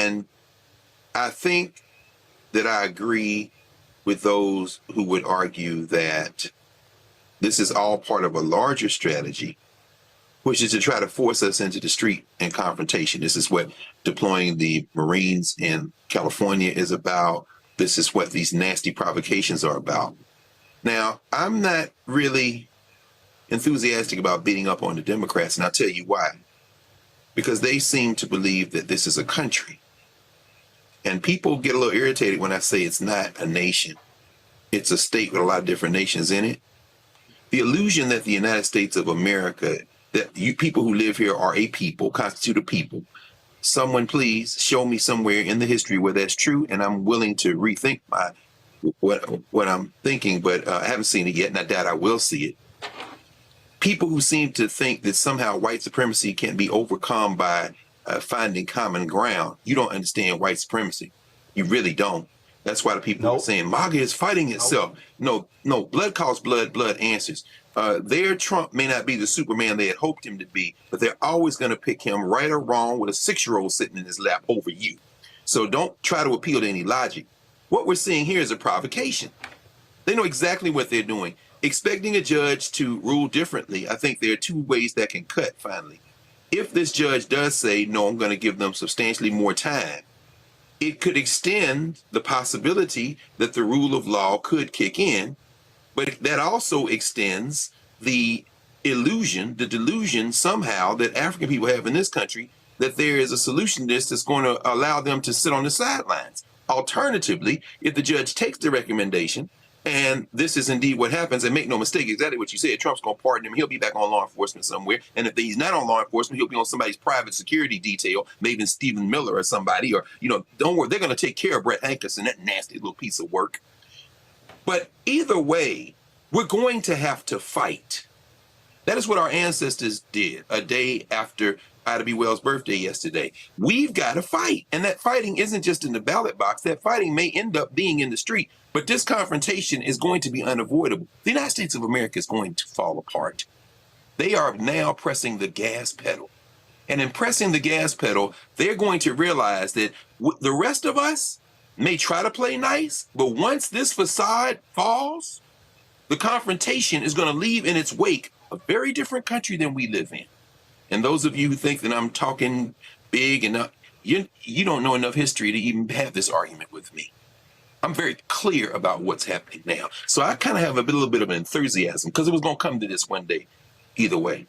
And I think that I agree with those who would argue that this is all part of a larger strategy, which is to try to force us into the street and confrontation. This is what deploying the Marines in California is about. This is what these nasty provocations are about. Now, I'm not really enthusiastic about beating up on the Democrats, and I'll tell you why. Because they seem to believe that this is a country. And people get a little irritated when I say it's not a nation. It's a state with a lot of different nations in it. The illusion that the United States of America, that you people who live here are a people, constitute a people. Someone please show me somewhere in the history where that's true, and I'm willing to rethink what I'm thinking, but I haven't seen it yet, and I doubt I will see it. People who seem to think that somehow white supremacy can be overcome by finding common ground. You don't understand white supremacy. You really don't. That's why the people are saying MAGA is fighting itself. No, blood calls blood, blood answers. Their Trump may not be the Superman they had hoped him to be, but they're always going to pick him right or wrong with a 6-year-old sitting in his lap over you. So don't try to appeal to any logic. What we're seeing here is a provocation. They know exactly what they're doing. Expecting a judge to rule differently, I think there are two ways that can cut finally. If this judge does say, no, I'm going to give them substantially more time, it could extend the possibility that the rule of law could kick in, but that also extends the illusion, the delusion somehow that African people have in this country that there is a solution to this that's going to allow them to sit on the sidelines. Alternatively, if the judge takes the recommendation, and this is indeed what happens, and make no mistake, exactly what you said, Trump's going to pardon him. He'll be back on law enforcement somewhere. And if he's not on law enforcement, he'll be on somebody's private security detail, maybe Stephen Miller or somebody, or, don't worry, they're going to take care of Brett Hankerson, that nasty little piece of work. But either way, we're going to have to fight. That is what our ancestors did a day after Ida B. Wells' birthday yesterday. We've got to fight. And that fighting isn't just in the ballot box. That fighting may end up being in the street. But this confrontation is going to be unavoidable. The United States of America is going to fall apart. They are now pressing the gas pedal. And in pressing the gas pedal, they're going to realize that the rest of us may try to play nice, but once this facade falls, the confrontation is going to leave in its wake a very different country than we live in. And those of you who think that I'm talking big and you don't know enough history to even have this argument with me. I'm very clear about what's happening now. So I kind of have a little bit of enthusiasm because it was going to come to this one day either way.